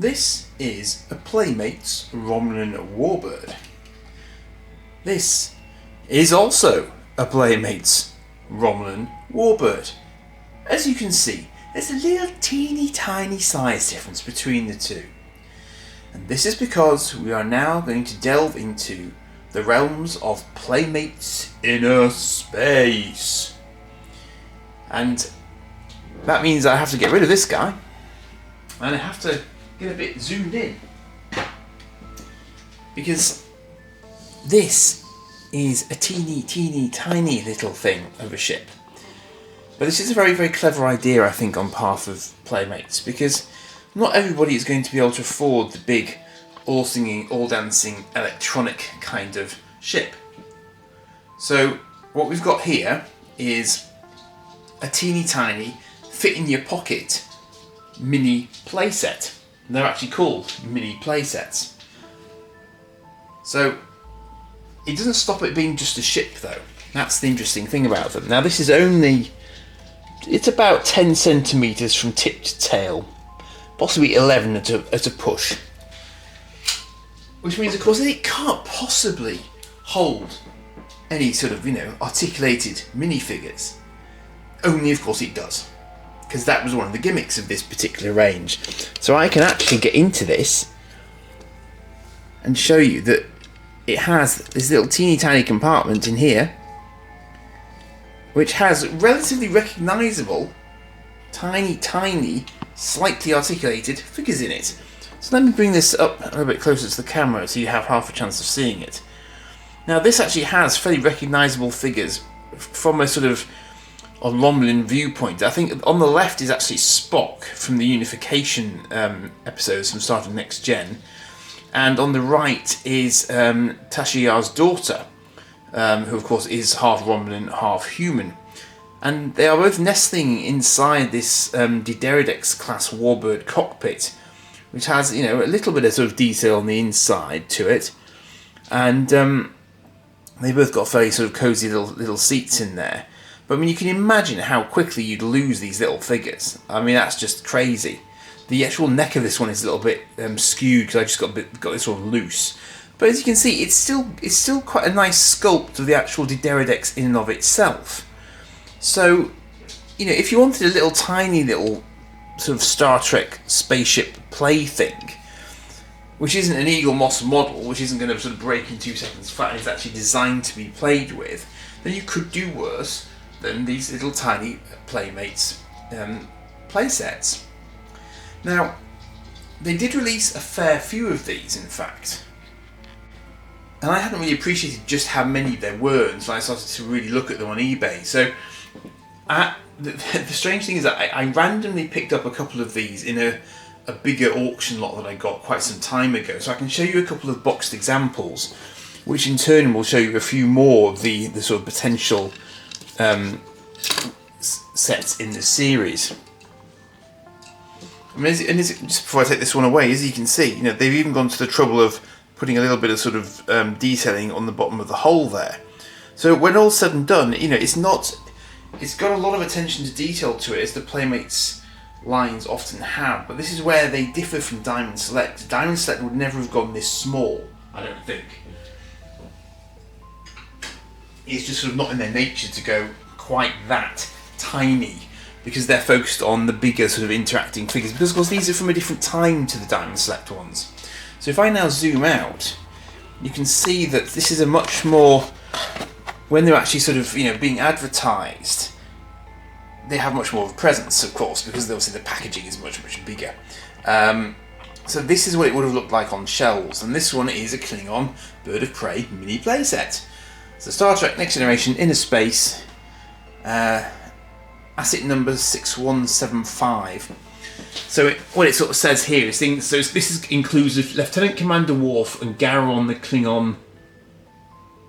This is a Playmates Romulan Warbird. This is also a Playmates Romulan Warbird. As you can see, there's a little teeny tiny size difference between the two. And this is because we are now going to delve into the realms of Playmates Inner Space. And that means I have to get rid of this guy, and I have to get a bit zoomed in, because this is a teeny tiny little thing of a ship. But this is a very clever idea, I think, on behalf of Playmates, because not everybody is going to be able to afford the big all singing, all dancing, electronic kind of ship. So what we've got here is a teeny tiny, fit in your pocket mini playset. They're actually called mini playsets. So it doesn't stop it being just a ship though. That's the interesting thing about them. Now this is only, it's about 10 centimetres from tip to tail, possibly 11 at a push. Which means, of course, that it can't possibly hold any sort of, articulated minifigures. Only, of course, it does. Because that was one of the gimmicks of this particular range. So I can actually get into this and show you that it has this little teeny tiny compartment in here, which has relatively recognisable, tiny, slightly articulated figures in it. So let me bring this up a little bit closer to the camera so you have half a chance of seeing it. Now this actually has fairly recognisable figures from a sort of a Romulan viewpoint. I think on the left is actually Spock from the Unification episodes from Star Trek Next Gen, and on the right is Tashiar's daughter, who of course is half Romulan, half human. And they are both nesting inside this Dideridex class Warbird cockpit, which has, a little bit of sort of detail on the inside to it, and they both got fairly sort of cosy little seats in there. But I mean, you can imagine how quickly you'd lose these little figures. I mean, that's just crazy. The actual neck of this one is a little bit skewed because I just got this one loose. But as you can see, it's still quite a nice sculpt of the actual Dideridex in and of itself. So, if you wanted a little tiny little sort of Star Trek spaceship plaything, which isn't an Eagle Moss model, which isn't going to sort of break in 2 seconds flat, and it's actually designed to be played with, then you could do worse than these little tiny Playmates playsets. Now, they did release a fair few of these, in fact, and I hadn't really appreciated just how many there were until I started to really look at them on eBay. So the strange thing is that I randomly picked up a couple of these in a bigger auction lot that I got quite some time ago. So I can show you a couple of boxed examples, which in turn will show you a few more of the sort of potential sets in the series. I mean, just before I take this one away, as you can see, they've even gone to the trouble of putting a little bit of sort of detailing on the bottom of the hull there. So when all's said and done, it's got a lot of attention to detail to it, as the Playmates lines often have, but this is where they differ from Diamond Select. Diamond Select would never have gone this small, I don't think. It's just sort of not in their nature to go quite that tiny, because they're focused on the bigger sort of interacting figures, because of course these are from a different time to the Diamond Select ones. So if I now zoom out, you can see that this is a much more, when they're actually sort of being advertised, they have much more of a presence, of course, because obviously the packaging is much bigger. So this is what it would have looked like on shelves, and this one is a Klingon Bird of Prey mini playset. So Star Trek Next Generation Inner Space, asset number 6175. So what it sort of says here is this includes Lieutenant Commander Worf and Garon the Klingon.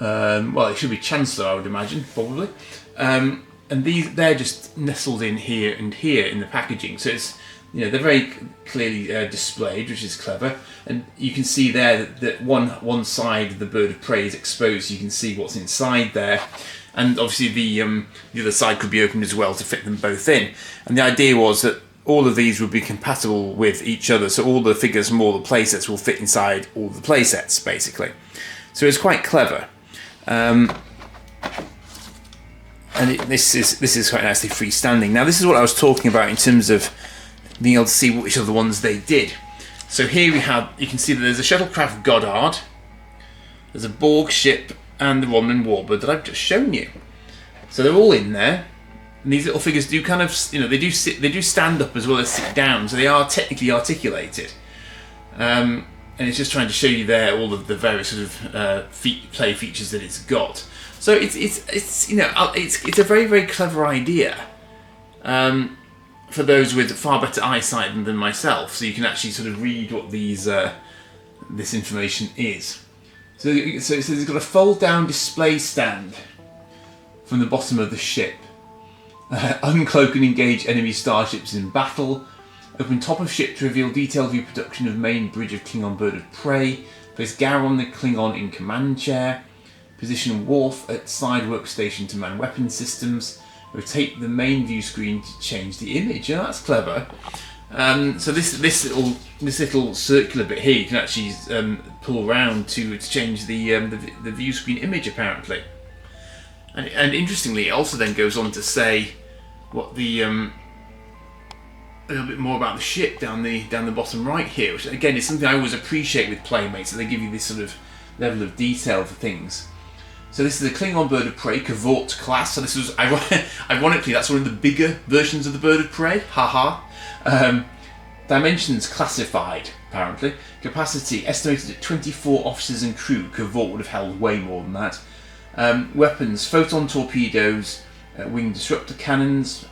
Well, it should be Chancellor, I would imagine, probably. And they're just nestled in here and here in the packaging. So it's, they're very clearly displayed, which is clever. And you can see there that one side of the Bird of Prey is exposed. So you can see what's inside there. And obviously the other side could be opened as well to fit them both in. And the idea was that all of these would be compatible with each other, so all the figures from all the playsets will fit inside all the playsets, basically. So it's quite clever. And this is quite nicely freestanding. Now this is what I was talking about in terms of being able to see which of the ones they did. So here you can see that there's a shuttlecraft Goddard, there's a Borg ship, and the Romulan Warbird that I've just shown you. So they're all in there, and these little figures do kind of, they do stand up as well as sit down, so they are technically articulated. And it's just trying to show you there all of the various sort of play features that it's got. So it's a very, very clever idea for those with far better eyesight than myself. So you can actually sort of read what this information is. So it says it's got a fold-down display stand from the bottom of the ship. Uncloak and engage enemy starships in battle. Open top of ship to reveal detailed view production of main bridge of Klingon bird of prey. Place Garon the Klingon in command chair. Position Worf at side workstation to man weapon systems. Rotate the main view screen to change the image. Yeah, that's clever. So this little circular bit here you can actually pull around to change the view screen image apparently. And interestingly, it also then goes on to say what a little bit more about the ship down the bottom right here, which again is something I always appreciate with Playmates, that they give you this sort of level of detail for things. So this is a Klingon bird of prey, Cavort class. So this was ironically that's one of the bigger versions of the bird of prey. Haha. Dimensions classified apparently. Capacity estimated at 24 officers and crew. Cavort would have held way more than that. Weapons: photon torpedoes, wing disruptor cannons,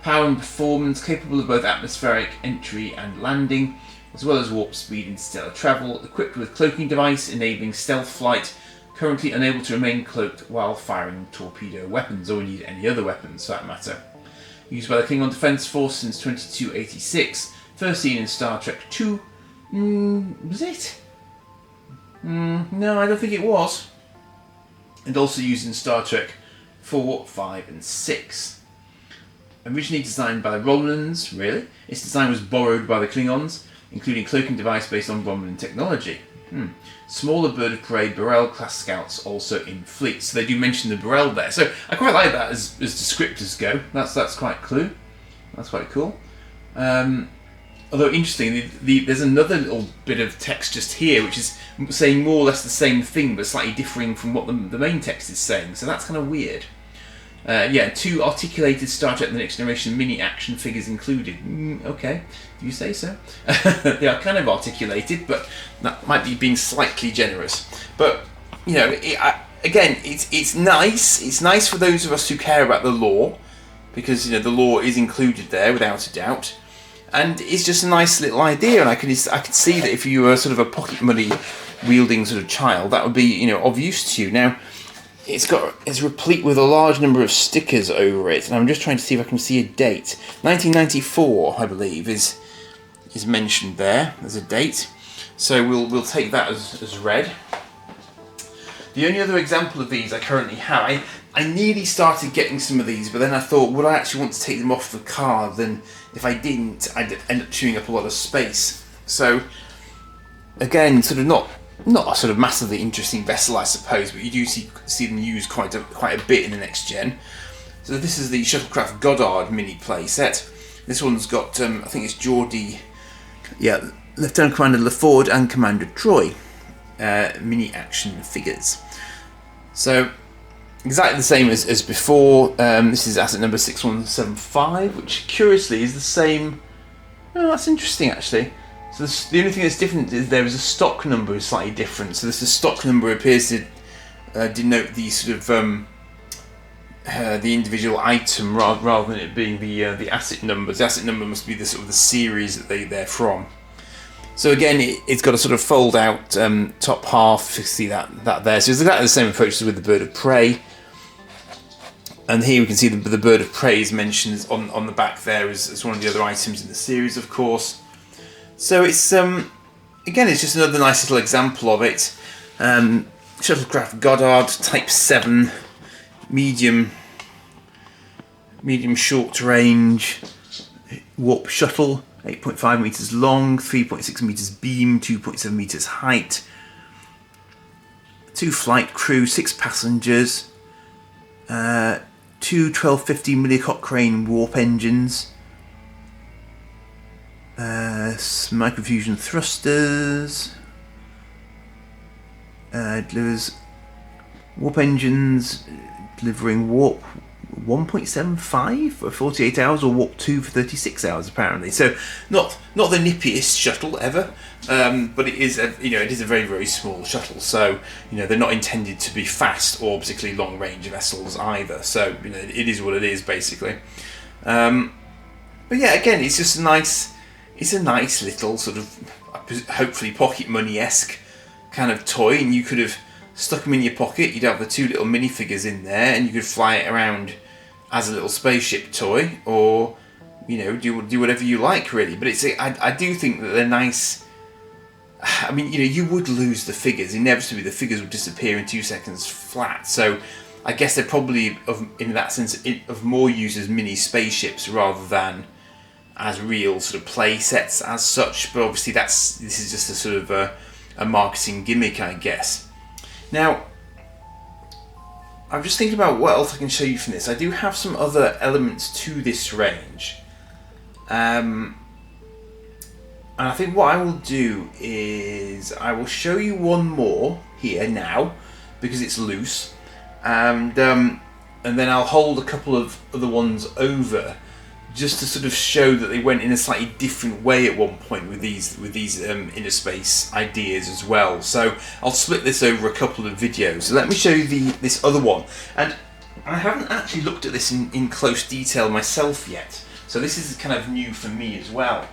power and performance capable of both atmospheric entry and landing, as well as warp speed and stellar travel. Equipped with cloaking device enabling stealth flight. Currently unable to remain cloaked while firing torpedo weapons, or indeed any other weapons for that matter. Used by the Klingon Defense Force since 2286. First seen in Star Trek II. Was it? No, I don't think it was. And also used in Star Trek 4, 5 and 6. Originally designed by the Romulans, really? Its design was borrowed by the Klingons, including cloaking device based on Romulan technology. Smaller bird of prey, Burrell class scouts also in fleet. So they do mention the Burrell there. So I quite like that as descriptors go. That's quite cool. That's quite cool. Although interesting, there's another little bit of text just here which is saying more or less the same thing but slightly differing from what the main text is saying. So that's kind of weird. 2 articulated Star Trek The Next Generation mini action figures included. Okay, if you say so. They are kind of articulated, but that might be being slightly generous. But, again, it's nice. It's nice for those of us who care about the lore, because, the lore is included there, without a doubt. And it's just a nice little idea, and I could see that if you were sort of a pocket money wielding sort of child, that would be, of use to you. Now, it's replete with a large number of stickers over it, and I'm just trying to see if I can see a date. 1994, I believe, is mentioned there. There's a date, so we'll take that as read. The only other example of these I currently have, I nearly started getting some of these, but then I thought, would I actually want to take them off the card? Then if I didn't, I'd end up chewing up a lot of space. So again, sort of not a sort of massively interesting vessel, I suppose, but you do see them used quite a bit in the next gen. So this is the Shuttlecraft Goddard mini play set. This one's got, I think it's Geordie, Lieutenant Commander LaFord and Commander Troy mini action figures. So exactly the same as before. This is asset number 6175, which curiously is the same. Oh, that's interesting actually. So the only thing that's different is there is a stock number is slightly different. So the stock number appears to denote the sort of the individual item rather than it being the asset numbers. The asset number must be the sort of the series that they're from. So again, it's got a sort of fold out top half. You see that there. So it's exactly the same approach as with the bird of prey. And here we can see the bird of prey is mentioned on the back there as one of the other items in the series, of course. So it's again, it's just another nice little example of it. Shuttlecraft Goddard Type 7, medium short range. warp shuttle, 8.5 meters long, 3.6 meters beam, 2.7 meters height, 2 flight crew, 6 passengers, 2 1250 millicochrane warp engines, microfusion thrusters, delivers warp engines delivering warp 1.75 for 48 hours, or warp 2 for 36 hours apparently. So not the nippiest shuttle ever, but it is a very, very small shuttle. So they're not intended to be fast or particularly long range vessels either. So it is what it is basically. But yeah, again, it's just a nice little sort of hopefully pocket money-esque kind of toy, and you could have stuck them in your pocket. You'd have the 2 little minifigures in there, and you could fly it around as a little spaceship toy, or do whatever you like really. But I do think that they're nice. I mean, you would lose the figures inevitably. The figures would disappear in 2 seconds flat. So I guess they're probably in that sense of more use as mini spaceships rather than as real sort of play sets as such. But obviously this is just a sort of a marketing gimmick, I guess. Now, I'm just thinking about what else I can show you from this. I do have some other elements to this range. And I think what I will do is I will show you one more here now, because it's loose. And then I'll hold a couple of other ones over, just to sort of show that they went in a slightly different way at one point with these inner space ideas as well. So I'll split this over a couple of videos. So let me show you this other one. And I haven't actually looked at this in close detail myself yet. So this is kind of new for me as well.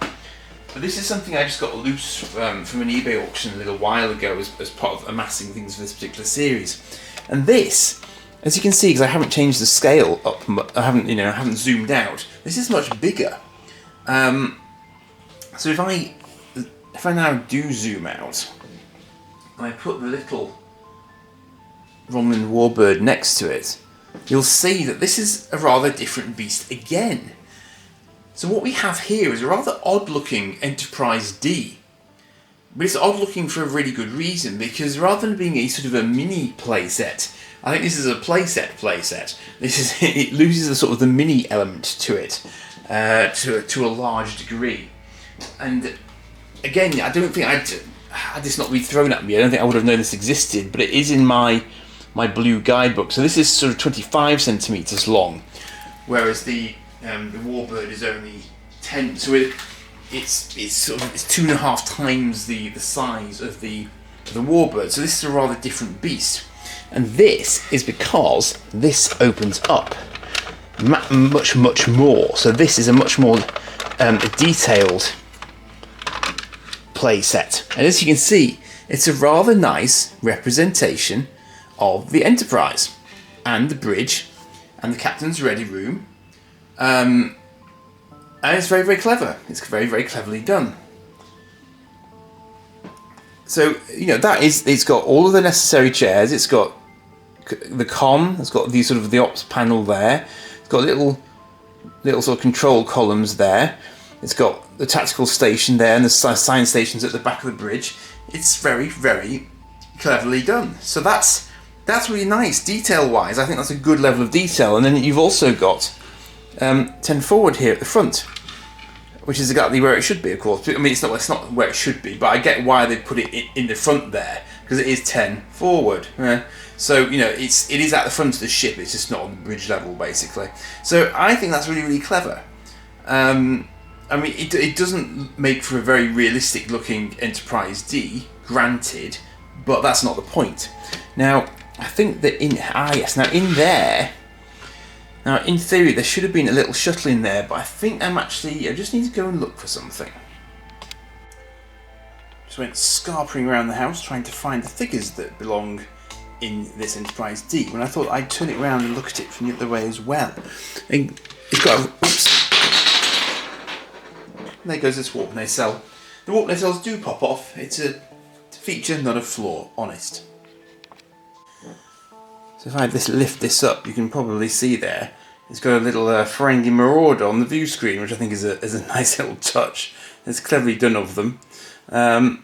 But this is something I just got loose from an eBay auction a little while ago as part of amassing things for this particular series. And this, as you can see, because I haven't changed the scale up, I haven't zoomed out. This is much bigger. So if I now do zoom out, and I put the little Romulan Warbird next to it, you'll see that this is a rather different beast again. So what we have here is a rather odd-looking Enterprise D. But it's odd-looking for a really good reason, because rather than being a sort of a mini playset, I think this is a playset. It loses the sort of the mini element to it, to a large degree. And again, I don't think had this not been thrown at me, I don't think I would have known this existed. But it is in my blue guidebook. So this is sort of 25 centimeters long, whereas the Warbird is only 10. So it's 2.5 times the size of the Warbird. So this is a rather different beast. And this is because this opens up much more. So this is a much more detailed play set. And as you can see, it's a rather nice representation of the Enterprise and the bridge and the captain's ready room. And it's very, very clever. It's very, very cleverly done. So, it's got all of the necessary chairs. It's got the comm. It's got the ops panel there. It's got little sort of control columns there. It's got the tactical station there and the science stations at the back of the bridge. It's very, very cleverly done. So that's really nice detail-wise. I think that's a good level of detail. And then you've also got 10 forward here at the front, which is exactly where it should be, of course. I mean, it's not where it should be, but I get why they put it in the front there, because it is 10 forward. So it is at the front of the ship. It's just not on the bridge level, basically. So I think that's really, really clever. I mean, it doesn't make for a very realistic looking Enterprise D, granted, but that's not the point. Now, I think that in there. Now, in theory, there should have been a little shuttle in there, but I think I just need to go and look for something. Just went scarpering around the house trying to find the figures that belong in this Enterprise D, when I thought I'd turn it around and look at it from the other way as well. And it's got oops. There goes this warp nacelle. The warp nacelles do pop off. It's a feature, not a flaw, honest. So if I lift this up, you can probably see there, It's got a little Ferengi Marauder on the view screen, which I think is a nice little touch. It's cleverly done of them. But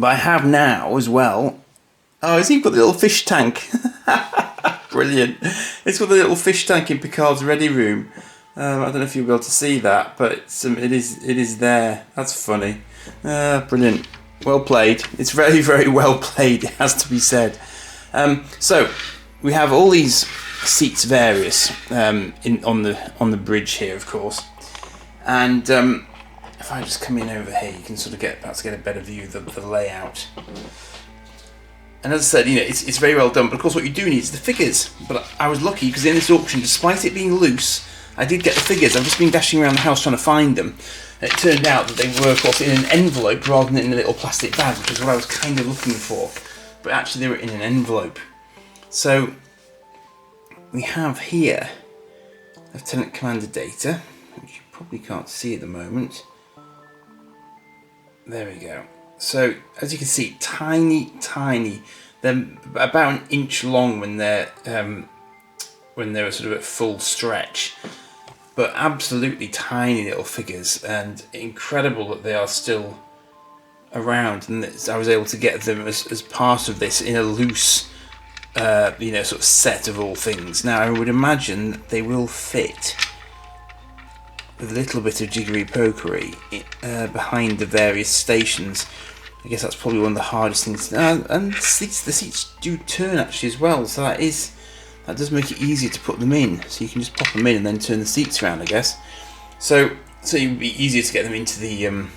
I have now as well. Oh, it's even got the little fish tank. Brilliant. It's got the little fish tank in Picard's ready room. I don't know if you'll be able to see that, but it is there. That's funny. Brilliant. Well played. It's very, very well played, it has to be said. So we have all these seats various on the bridge here, of course. And if I just come in over here, you can sort of perhaps get a better view of the layout. And as I said, it's very well done. But of course, what you do need is the figures. But I was lucky because in this auction, despite it being loose, I did get the figures. I've just been dashing around the house trying to find them. And it turned out that they were, of course, in an envelope rather than in a little plastic bag, which is what I was kind of looking for. But actually, they were in an envelope. So we have here Lieutenant Commander Data, which you probably can't see at the moment. There we go. So as you can see, tiny. They're about an inch long when they're sort of at full stretch, but absolutely tiny little figures, and incredible that they are still around. And I was able to get them as part of this in a loose, sort of set of all things. Now I would imagine that they will fit with a little bit of jiggery pokery behind the various stations. I guess that's probably one of the hardest things. And the seats do turn actually as well, so that does make it easier to put them in. So you can just pop them in and then turn the seats around, I guess. So it would be easier to get them into the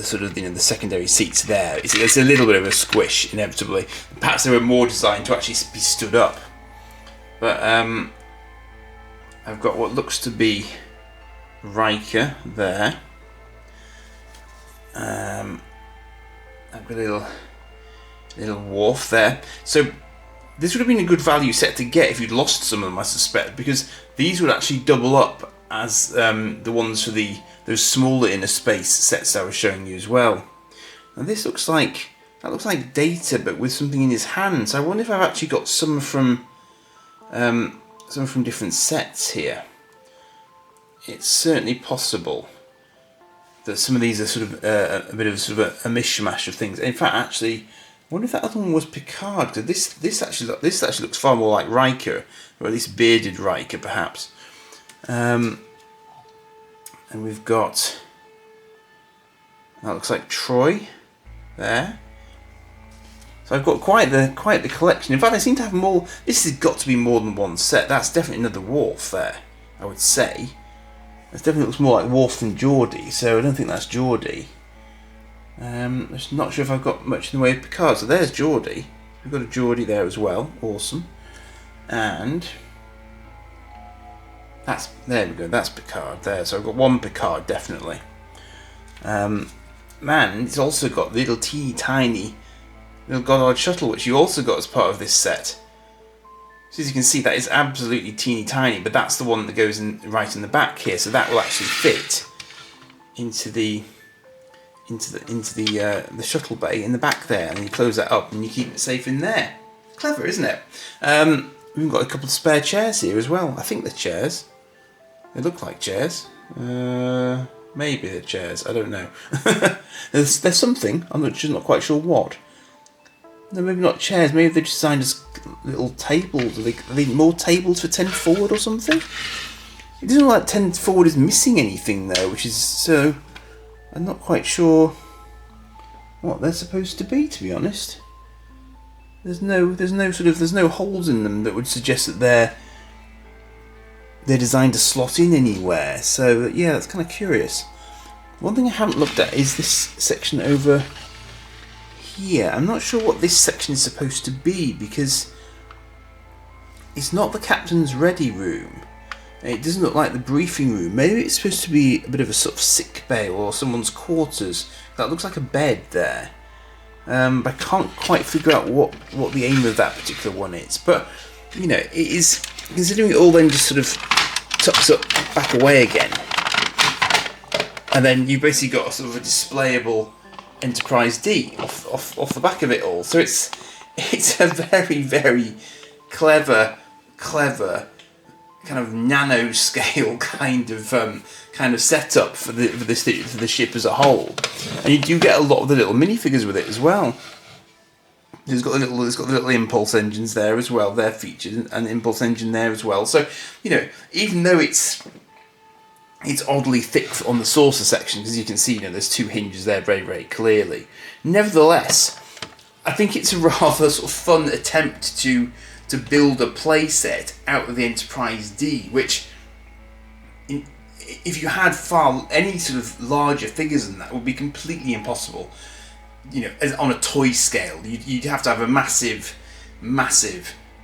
sort of the secondary seats there. It's a little bit of a squish inevitably. Perhaps they were more designed to actually be stood up. But I've got what looks to be Riker there. I've got a little Worf there. So this would have been a good value set to get if you'd lost some of them, I suspect, because these would actually double up as the ones for those smaller inner space sets I was showing you as well. And this looks like Data, but with something in his hand. So I wonder if I've actually got some from different sets here. It's certainly possible that some of these are sort of a bit of a mishmash of things. In fact, actually, I wonder if that other one was Picard, because this actually looks far more like Riker, or at least bearded Riker, perhaps. And we've got, that looks like Troy there. So I've got quite the collection. In fact, I seem to have more. This has got to be more than one set. That's definitely another Worf there, I would say. It definitely looks more like Worf than Geordie, so I don't think that's Geordie. I'm just not sure if I've got much in the way of Picard. So there's Geordie. We've got a Geordie there as well. Awesome. And there we go. That's Picard there. So I've got one Picard definitely. Man, it's also got the little tiny little Goddard shuttle, which you also got as part of this set. So as you can see, that is absolutely teeny tiny, but that's the one that goes in right in the back here. So that will actually fit into the shuttle bay in the back there, and you close that up and you keep it safe in there. Clever, isn't it? We've got a couple of spare chairs here as well. I think they're chairs. They look like chairs. Maybe they're chairs. I don't know. There's something. I'm just not quite sure what. No, maybe not chairs. Maybe they're designed as little tables. Are they more tables for 10 forward or something? It doesn't look like 10 forward is missing anything though, which is so. I'm not quite sure what they're supposed to be be honest. There's no holes in them that would suggest that they're designed to slot in anywhere. So yeah, that's kind of curious. One thing I haven't looked at is this section over here. I'm not sure what this section is supposed to be, because it's not the captain's ready room. It doesn't look like the briefing room. Maybe it's supposed to be a bit of a sort of sick bay or someone's quarters. That looks like a bed there. But I can't quite figure out what the aim of that particular one is. But, it is, considering it all then just sort of tucks up back away again. And then you've basically got a sort of a displayable Enterprise D off the back of it all. So it's a very, very clever kind of nano scale kind of setup for the ship as a whole, and you do get a lot of the little minifigures with it as well. It's got the little impulse engines there as well. They're featured, an impulse engine there as well. So even though it's oddly thick on the saucer section, because you can see there's 2 hinges there very, very clearly. Nevertheless, I think it's a rather sort of fun attempt to build a playset out of the Enterprise D, which, if you had any sort of larger figures than that, would be completely impossible. As on a toy scale, you'd have to have a massive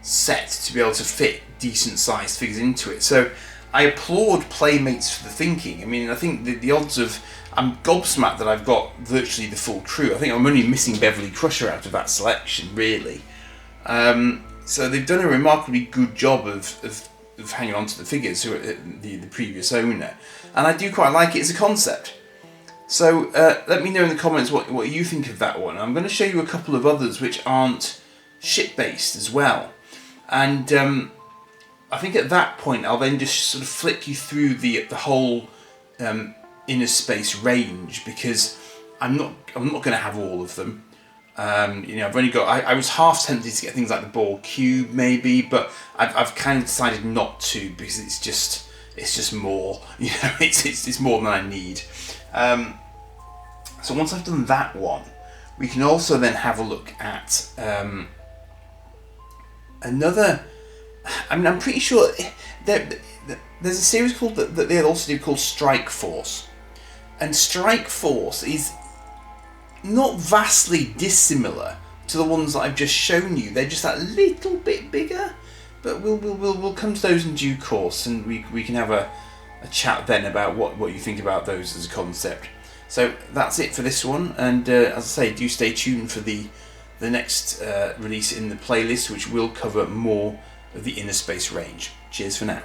set to be able to fit decent sized figures into it. So I applaud Playmates for the thinking. I mean, I think the odds of... I'm gobsmacked that I've got virtually the full crew. I think I'm only missing Beverly Crusher out of that selection, really. So they've done a remarkably good job of hanging on to the figures, who are the previous owner. And I do quite like it as a concept. So let me know in the comments what you think of that one. I'm going to show you a couple of others which aren't ship-based as well. And I think at that point I'll then just sort of flick you through the whole Inner Space range, because I'm not going to have all of them. I've only got... I was half tempted to get things like the Ball Cube maybe, but I've kind of decided not to, because it's just more. It's more than I need. So once I've done that one, we can also then have a look at another... I mean, I'm pretty sure there's a series called that they also do called Strike Force, and Strike Force is not vastly dissimilar to the ones that I've just shown you. They're just that little bit bigger, but we'll come to those in due course, and we can have a chat then about what you think about those as a concept. So that's it for this one, and as I say, do stay tuned for the next release in the playlist, which will cover more of the Inner Space range. Cheers for now.